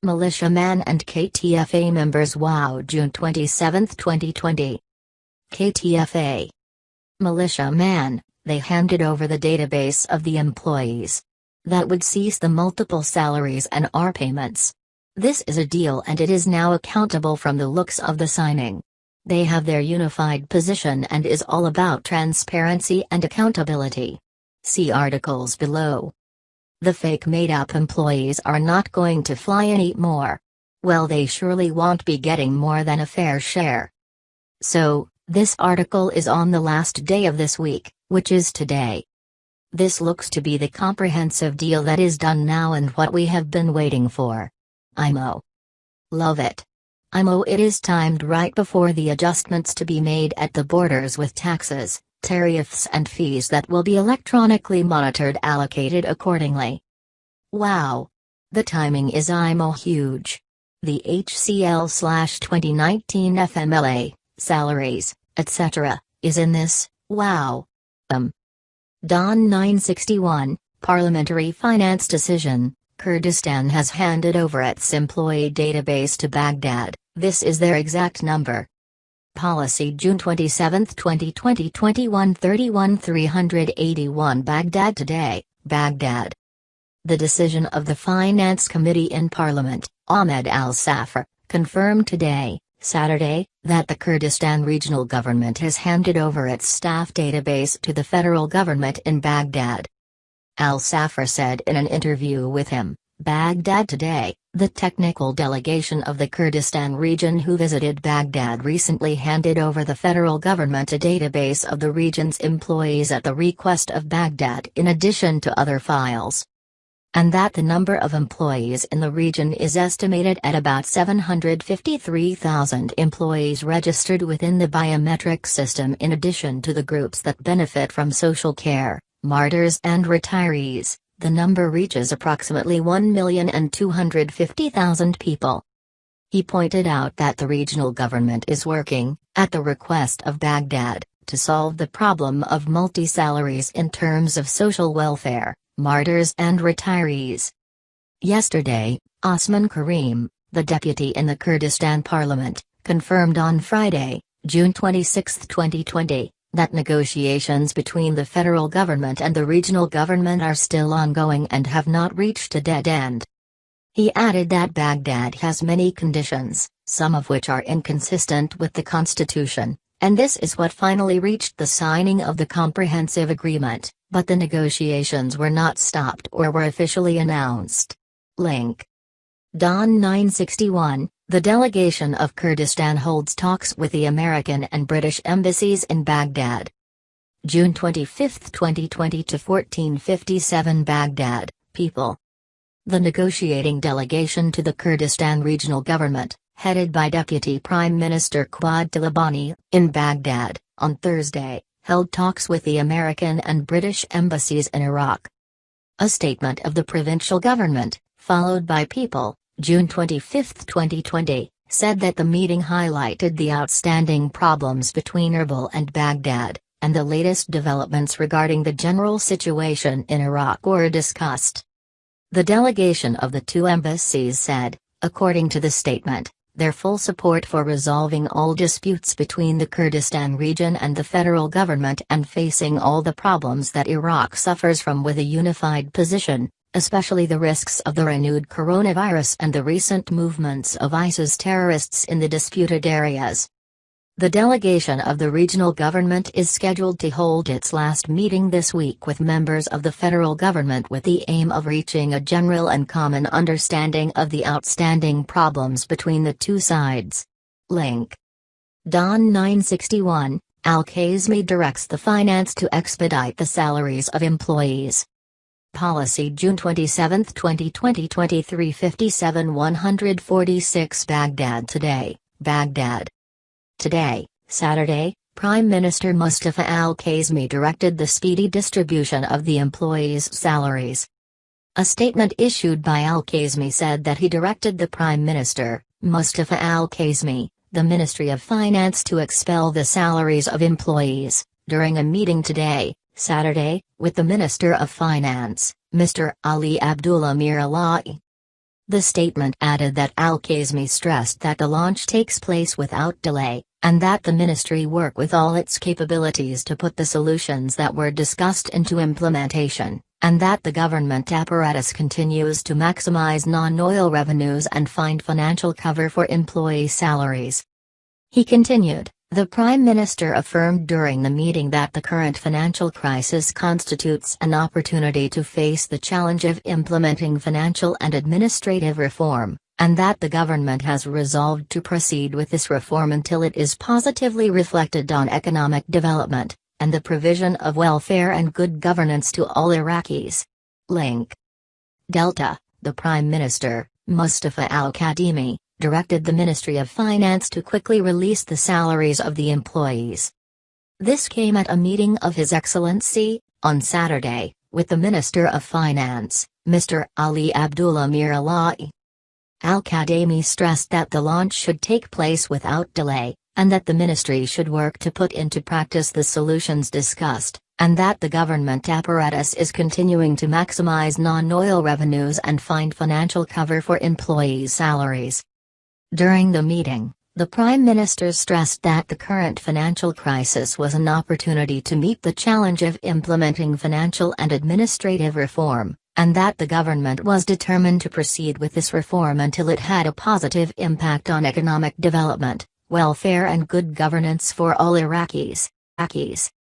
MilitiaMan and KTFA members wow June 27, 2020. KTFA. MilitiaMan, they handed over the database of the employees. That would cease the multiple salaries and R payments. This is a deal and it is now accountable from the looks of the signing. They have their unified position and is all about transparency and accountability. See articles below. The fake made-up employees are not going to fly and eat more. Well, they surely won't be getting more than a fair share. So, this article is on the last day of this week, which is today. This looks to be the comprehensive deal that is done now and what we have been waiting for. IMO. Love it. IMO, it is timed right before the adjustments to be made at the borders with taxes, tariffs and fees that will be electronically monitored, allocated accordingly. Wow! The timing is IMO huge. The HCL/2019 FMLA, salaries, etc., is in this, wow. Don 961, Parliamentary Finance Decision, Kurdistan has handed over its employee database to Baghdad, this is their exact number. Policy June 27, 2020 21:31 381 Baghdad Today, Baghdad. The decision of the Finance Committee in Parliament, Ahmed Al-Safar, confirmed today, Saturday, that the Kurdistan Regional Government has handed over its staff database to the federal government in Baghdad. Al-Safar said in an interview with him, Baghdad Today, the technical delegation of the Kurdistan region who visited Baghdad recently handed over the federal government a database of the region's employees at the request of Baghdad in addition to other files. And that the number of employees in the region is estimated at about 753,000 employees registered within the biometric system in addition to the groups that benefit from social care, martyrs and retirees. The number reaches approximately 1,250,000 people. He pointed out that the regional government is working, at the request of Baghdad, to solve the problem of multi-salaries in terms of social welfare, martyrs and retirees. Yesterday, Osman Karim, the deputy in the Kurdistan parliament, confirmed on Friday, June 26, 2020, that negotiations between the federal government and the regional government are still ongoing and have not reached a dead end. He added that Baghdad has many conditions, some of which are inconsistent with the constitution, and this is what finally reached the signing of the comprehensive agreement, but the negotiations were not stopped or were officially announced. Link. Don 961, the delegation of Kurdistan holds talks with the American and British embassies in Baghdad. June 25, 2020 to 14:57 Baghdad, People. The negotiating delegation to the Kurdistan regional government, headed by Deputy Prime Minister Quad Talabani, in Baghdad, on Thursday, held talks with the American and British embassies in Iraq. A statement of the provincial government, followed by People, June 25, 2020, said that the meeting highlighted the outstanding problems between Erbil and Baghdad, and the latest developments regarding the general situation in Iraq were discussed. The delegation of the two embassies said, according to the statement, their full support for resolving all disputes between the Kurdistan region and the federal government and facing all the problems that Iraq suffers from with a unified position, especially the risks of the renewed coronavirus and the recent movements of ISIS terrorists in the disputed areas. The delegation of the regional government is scheduled to hold its last meeting this week with members of the federal government with the aim of reaching a general and common understanding of the outstanding problems between the two sides. Link. Don 961, Al-Kazmi directs the finance to expedite the salaries of employees. Policy June 27, 2020 23:57 146 Baghdad Today, Baghdad. Today, Saturday, Prime Minister Mustafa al-Kazmi directed the speedy distribution of the employees' salaries. A statement issued by al-Kazmi said that he directed the Prime Minister, Mustafa al-Kazmi, the Ministry of Finance to expel the salaries of employees, during a meeting today, Saturday, with the Minister of Finance, Mr. Ali Abdullah Mir Ala'i. The statement added that Al-Kazmi stressed that the launch takes place without delay, and that the ministry work with all its capabilities to put the solutions that were discussed into implementation, and that the government apparatus continues to maximize non-oil revenues and find financial cover for employee salaries. He continued, the Prime Minister affirmed during the meeting that the current financial crisis constitutes an opportunity to face the challenge of implementing financial and administrative reform, and that the government has resolved to proceed with this reform until it is positively reflected on economic development, and the provision of welfare and good governance to all Iraqis. Link. Delta, the Prime Minister, Mustafa al-Kadhimi, directed the Ministry of Finance to quickly release the salaries of the employees. This came at a meeting of His Excellency, on Saturday, with the Minister of Finance, Mr. Ali Abdullah Mir Ala'i. Al-Kadhimi stressed that the launch should take place without delay, and that the ministry should work to put into practice the solutions discussed, and that the government apparatus is continuing to maximize non-oil revenues and find financial cover for employees' salaries. During the meeting, the Prime Minister stressed that the current financial crisis was an opportunity to meet the challenge of implementing financial and administrative reform, and that the government was determined to proceed with this reform until it had a positive impact on economic development, welfare and good governance for all Iraqis.